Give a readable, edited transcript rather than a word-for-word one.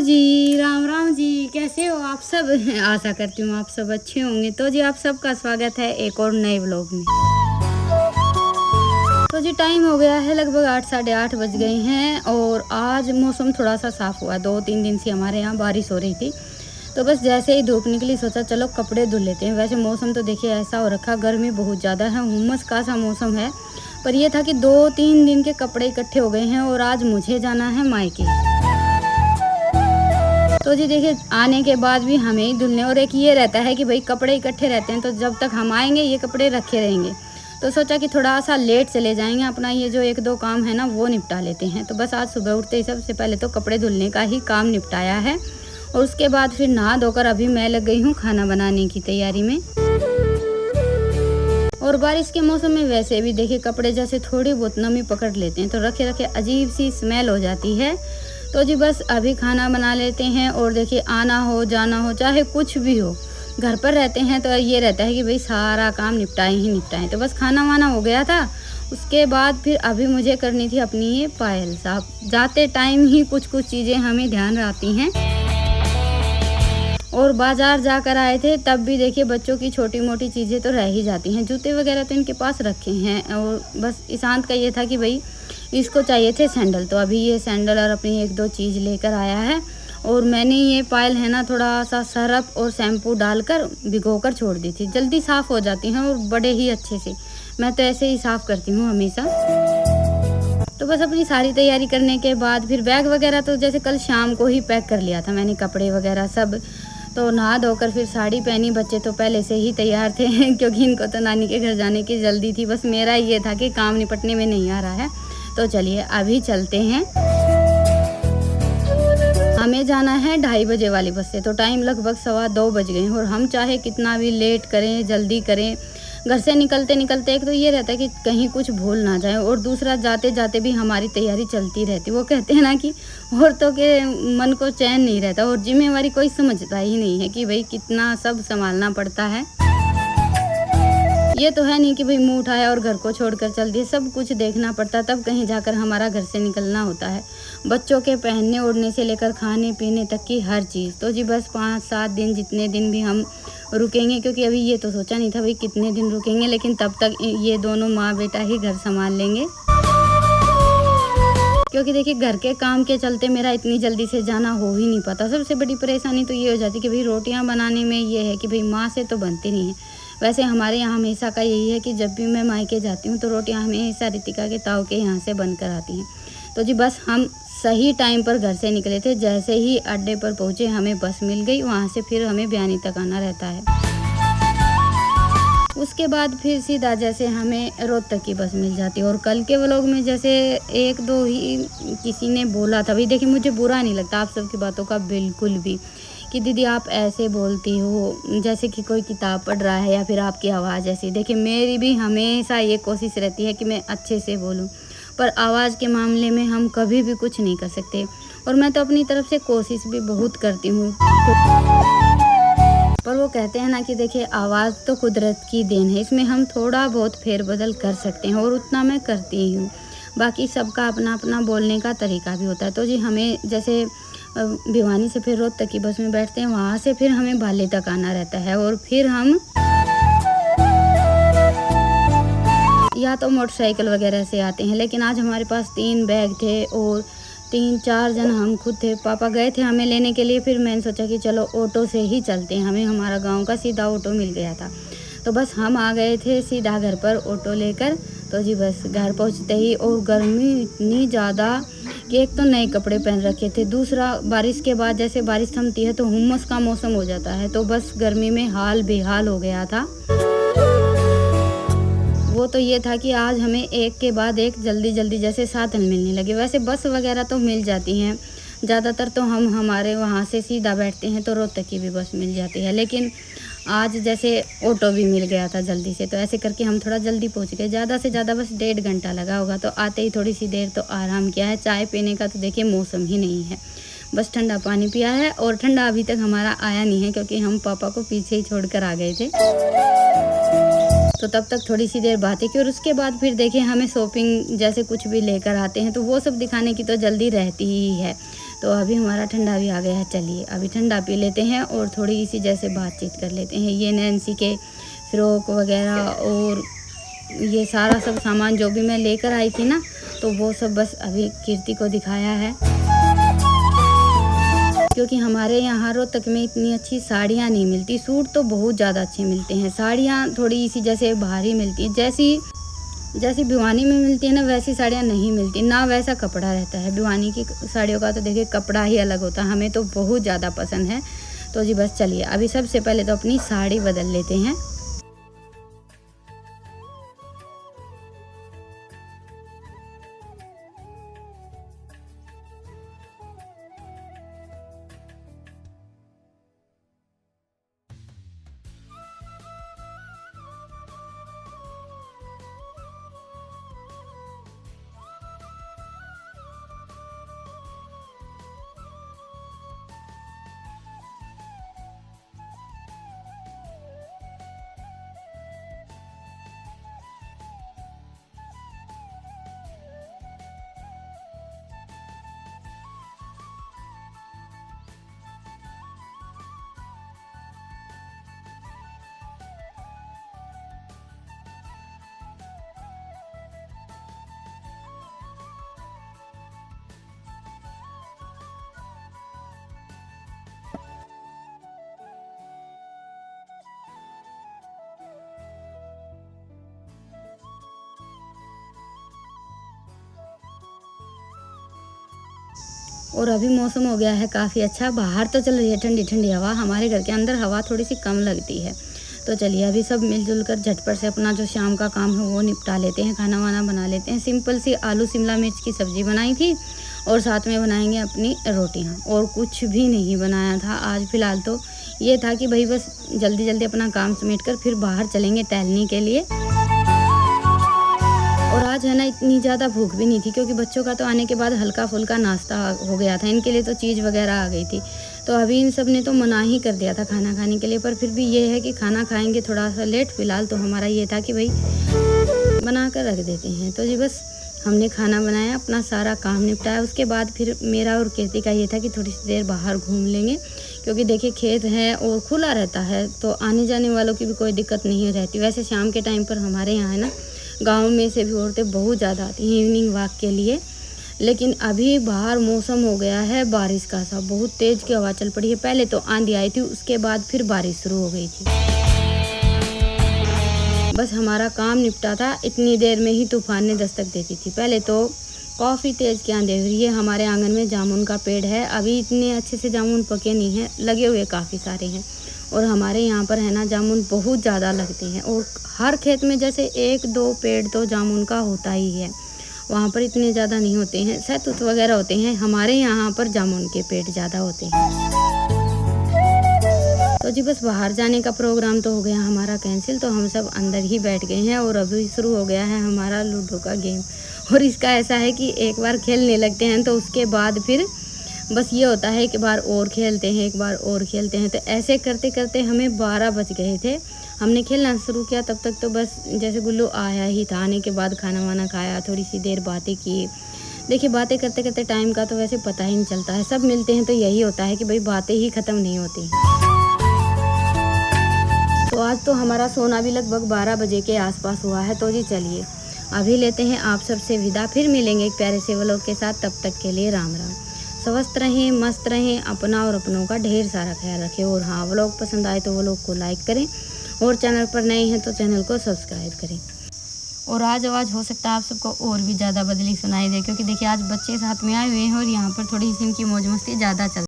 जी, राम राम जी। कैसे हो आप सब? आशा करती हूँ आप सब अच्छे होंगे। तो जी आप सबका स्वागत है एक और नए व्लॉग में। तो जी टाइम हो गया है लगभग 8 साढ़े 8 बज गए हैं और आज मौसम थोड़ा सा साफ़ हुआ। 2-3 दिन से हमारे यहाँ बारिश हो रही थी, तो बस जैसे ही धूप निकली सोचा चलो कपड़े धुल लेते हैं। वैसे मौसम तो देखिए ऐसा हो रखा, गर्मी बहुत ज़्यादा है, हुम्मस का सा मौसम है। पर यह था कि 2-3 दिन के कपड़े इकट्ठे हो गए हैं और आज मुझे जाना है मायके। तो जी देखिए आने के बाद भी हमें ही धुलने, और एक ये रहता है कि भाई कपड़े इकट्ठे रहते हैं तो जब तक हम आएंगे ये कपड़े रखे रहेंगे। तो सोचा कि थोड़ा सा लेट चले जाएंगे, अपना ये जो 1-2 काम है ना वो निपटा लेते हैं। तो बस आज सुबह उठते ही सबसे पहले तो कपड़े धुलने का ही काम निपटाया है और उसके बाद फिर नहा धोकर अभी मैं लग गई हूँ खाना बनाने की तैयारी में। और बारिश के मौसम में वैसे भी देखिए कपड़े जैसे थोड़ी बहुत नमी पकड़ लेते हैं तो रखे रखे अजीब सी स्मेल हो जाती है। तो जी बस अभी खाना बना लेते हैं और देखिए आना हो जाना हो चाहे कुछ भी हो, घर पर रहते हैं तो ये रहता है कि भाई सारा काम निपटाएं ही निपटाएं। तो बस खाना वाना हो गया था, उसके बाद फिर अभी मुझे करनी थी अपनी ये पायल साहब। जाते टाइम ही कुछ चीज़ें हमें ध्यान आती हैं। और बाज़ार जाकर आए थे तब भी देखिए बच्चों की छोटी मोटी चीज़ें तो रह ही जाती हैं। जूते वगैरह तो इनके पास रखे हैं और बस ईशांत का ये था कि भाई इसको चाहिए थे सैंडल, तो अभी ये सैंडल और अपनी 1-2 चीज़ लेकर आया है। और मैंने ये पायल है ना थोड़ा सा सरफ और शैम्पू डालकर भिगोकर छोड़ दी थी, जल्दी साफ़ हो जाती हैं और बड़े ही अच्छे से। मैं तो ऐसे ही साफ़ करती हूँ हमेशा। तो बस अपनी सारी तैयारी करने के बाद फिर बैग वगैरह तो जैसे कल शाम को ही पैक कर लिया था मैंने, कपड़े वगैरह सब। तो नहा धोकर फिर साड़ी पहनी, बच्चे तो पहले से ही तैयार थे क्योंकि इनको तो नानी के घर जाने की जल्दी थी। बस मेरा ये था कि काम निपटने में नहीं आ रहा है। तो चलिए अभी चलते हैं। हमें जाना है 2:30 बजे वाली बस से, तो टाइम लगभग 2:15 बज गए और हम चाहे कितना भी लेट करें जल्दी करें, घर से निकलते निकलते एक तो ये रहता है कि कहीं कुछ भूल ना जाए और दूसरा जाते जाते भी हमारी तैयारी चलती रहती। वो कहते हैं ना कि औरतों के मन को चैन नहीं रहता और जिम्मेवारी कोई समझता ही नहीं है कि भाई कितना सब संभालना पड़ता है। ये तो है नहीं कि भाई मुंह उठाया और घर को छोड़कर चल दिए, सब कुछ देखना पड़ता, तब कहीं जाकर हमारा घर से निकलना होता है। बच्चों के पहनने ओढ़ने से लेकर खाने पीने तक की हर चीज़। तो जी बस 5-7 दिन जितने दिन भी हम रुकेंगे, क्योंकि अभी ये तो सोचा नहीं था भाई कितने दिन रुकेंगे, लेकिन तब तक ये दोनों माँ बेटा ही घर संभाल लेंगे। क्योंकि देखिए घर के काम के चलते मेरा इतनी जल्दी से जाना हो ही नहीं पाता। सबसे बड़ी परेशानी तो ये हो जाती कि भाई रोटियां बनाने में ये है कि भाई माँ से तो बनती नहीं है। वैसे हमारे यहाँ हमेशा का यही है कि जब भी मैं मायके जाती हूँ तो रोटियां हमेशा रितिका के ताऊ के यहाँ से बनकर आती हैं। तो जी बस हम सही टाइम पर घर से निकले थे, जैसे ही अड्डे पर पहुँचे हमें बस मिल गई, वहाँ से फिर हमें बयानी तक आना रहता है। उसके बाद फिर सीधा जैसे हमें रोहतक की बस मिल जाती है। और कल के व्लॉग में जैसे 1-2 ही किसी ने बोला था, भाई देखिए मुझे बुरा नहीं लगता आप सबकी बातों का बिल्कुल भी, कि दीदी आप ऐसे बोलती हो जैसे कि कोई किताब पढ़ रहा है या फिर आपकी आवाज़ ऐसी। देखिए मेरी भी हमेशा ये कोशिश रहती है कि मैं अच्छे से बोलूं, पर आवाज़ के मामले में हम कभी भी कुछ नहीं कर सकते। और मैं तो अपनी तरफ से कोशिश भी बहुत करती हूँ, पर वो कहते हैं ना कि देखिए आवाज़ तो कुदरत की देन है, इसमें हम थोड़ा बहुत फेरबदल कर सकते हैं और उतना मैं करती ही हूँ। बाकी सबका अपना अपना बोलने का तरीका भी होता है। तो जी हमें जैसे भिवानी से फिर रोहतक की बस में बैठते हैं, वहाँ से फिर हमें भाले तक आना रहता है और फिर हम या तो मोटरसाइकिल वगैरह से आते हैं। लेकिन आज हमारे पास 3 बैग थे और 3-4 जन हम खुद थे। पापा गए थे हमें लेने के लिए, फिर मैंने सोचा कि चलो ऑटो से ही चलते हैं। हमें हमारा गांव का सीधा ऑटो मिल गया था, तो बस हम आ गए थे सीधा घर पर ऑटो लेकर। तो जी बस घर पहुंचते ही, और गर्मी इतनी ज़्यादा कि एक तो नए कपड़े पहन रखे थे, दूसरा बारिश के बाद जैसे बारिश थमती है तो हुम्मस का मौसम हो जाता है, तो बस गर्मी में हाल बेहाल हो गया था। वो तो ये था कि आज हमें एक के बाद एक जल्दी जल्दी जैसे साधन मिलने लगे। वैसे बस वगैरह तो मिल जाती हैं ज़्यादातर, तो हम हमारे वहाँ से सीधा बैठते हैं तो रोहतक की भी बस मिल जाती है। लेकिन आज जैसे ऑटो भी मिल गया था जल्दी से, तो ऐसे करके हम थोड़ा जल्दी पहुँच गए। ज़्यादा से ज़्यादा बस 1.5 घंटा लगा होगा। तो आते ही थोड़ी सी देर तो आराम किया है, चाय पीने का तो देखिए मौसम ही नहीं है, बस ठंडा पानी पिया है। और ठंडा अभी तक हमारा आया नहीं है क्योंकि हम पापा को पीछे ही छोड़कर आ गए थे। तो तब तक थोड़ी सी देर बातें की और उसके बाद फिर देखिए हमें शॉपिंग जैसे कुछ भी लेकर आते हैं तो वो सब दिखाने की तो जल्दी रहती ही है। तो अभी हमारा ठंडा भी आ गया है। चलिए अभी ठंडा पी लेते हैं और थोड़ी सी जैसे बातचीत कर लेते हैं। ये नैन्सी के फ़्रॉक वगैरह और ये सारा सब सामान जो भी मैं लेकर आई थी ना, तो वो सब बस अभी कीर्ति को दिखाया है। क्योंकि हमारे यहाँ रोहतक में इतनी अच्छी साड़ियाँ नहीं मिलती। सूट तो बहुत ज़्यादा अच्छे मिलते हैं, साड़ियाँ थोड़ी सी जैसे भारी मिलती है। जैसी भिवानी में मिलती है ना, वैसी साड़ियाँ नहीं मिलती ना, वैसा कपड़ा रहता है। भिवानी की साड़ियों का तो देखिए कपड़ा ही अलग होता है, हमें तो बहुत ज़्यादा पसंद है। तो जी बस चलिए अभी सबसे पहले तो अपनी साड़ी बदल लेते हैं। और अभी मौसम हो गया है काफ़ी अच्छा, बाहर तो चल रही है ठंडी ठंडी हवा, हमारे घर के अंदर हवा थोड़ी सी कम लगती है। तो चलिए अभी सब मिलजुल कर झटपट से अपना जो शाम का काम है वो निपटा लेते हैं, खाना वाना बना लेते हैं। सिंपल सी आलू शिमला मिर्च की सब्ज़ी बनाई थी और साथ में बनाएंगे अपनी रोटियां, और कुछ भी नहीं बनाया था आज। फ़िलहाल तो ये था कि भाई बस जल्दी जल्दी अपना काम समेट कर फिर बाहर चलेंगे टहलने के लिए। और आज है ना इतनी ज़्यादा भूख भी नहीं थी, क्योंकि बच्चों का तो आने के बाद हल्का फुल्का नाश्ता हो गया था, इनके लिए तो चीज़ वगैरह आ गई थी। तो अभी इन सब ने तो मना ही कर दिया था खाना खाने के लिए, पर फिर भी ये है कि खाना खाएंगे थोड़ा सा लेट। फ़िलहाल तो हमारा ये था कि भाई बना कर रख देते हैं। तो जी बस हमने खाना बनाया, अपना सारा काम निपटाया। उसके बाद फिर मेरा और कीर्ति का ये था कि थोड़ी सी देर बाहर घूम लेंगे, क्योंकि देखिए खेत है और खुला रहता है, तो आने जाने वालों की भी कोई दिक्कत नहीं रहती। वैसे शाम के टाइम पर हमारे यहाँ है ना, गांव में से भी औरतें बहुत ज़्यादा आती हैं इवनिंग वॉक के लिए। लेकिन अभी बाहर मौसम हो गया है बारिश का सा, बहुत तेज़ की हवा चल पड़ी है। पहले तो आंधी आई थी, उसके बाद फिर बारिश शुरू हो गई थी। बस हमारा काम निपटा था, इतनी देर में ही तूफान ने दस्तक देती थी। पहले तो काफ़ी तेज़ की आंधी हुई है। हमारे आंगन में जामुन का पेड़ है, अभी इतने अच्छे से जामुन पके नहीं हैं, लगे हुए काफ़ी सारे हैं। और हमारे यहाँ पर है ना जामुन बहुत ज़्यादा लगते हैं, और हर खेत में जैसे 1-2 पेड़ तो जामुन का होता ही है। वहाँ पर इतने ज़्यादा नहीं होते हैं, सहतूत वगैरह होते हैं, हमारे यहाँ पर जामुन के पेड़ ज़्यादा होते हैं। तो जी बस बाहर जाने का प्रोग्राम तो हो गया हमारा कैंसिल, तो हम सब अंदर ही बैठ गए हैं। और अभी शुरू हो गया है हमारा लूडो का गेम। और इसका ऐसा है कि एक बार खेलने लगते हैं तो उसके बाद फिर बस ये होता है एक बार और खेलते हैं, एक बार और खेलते हैं। तो ऐसे करते करते हमें 12 बज गए थे। हमने खेलना शुरू किया तब तक तो बस जैसे गुल्लू आया ही था। आने के बाद खाना वाना खाया, थोड़ी सी देर बातें की। देखिए बातें करते करते टाइम का तो वैसे पता ही नहीं चलता है। सब मिलते हैं तो यही होता है कि भाई बातें ही ख़त्म नहीं होती। तो आज तो हमारा सोना भी लगभग 12 बजे के आसपास हुआ है। तो जी चलिए अभी लेते हैं आप सबसे विदा, फिर मिलेंगे एक प्यारे से व्लॉग के साथ। तब तक के लिए राम राम। स्वस्थ रहें, मस्त रहें, अपना और अपनों का ढेर सारा ख्याल रखें। और हाँ, व्लॉग पसंद आए तो व्लॉग को लाइक करें, और चैनल पर नए हैं तो चैनल को सब्सक्राइब करें। और आज आवाज़ हो सकता है आप सबको और भी ज़्यादा बदली सुनाई दे, क्योंकि देखिए आज बच्चे साथ में आए हुए हैं और यहाँ पर थोड़ी सी इनकी मौज मस्ती ज़्यादा चल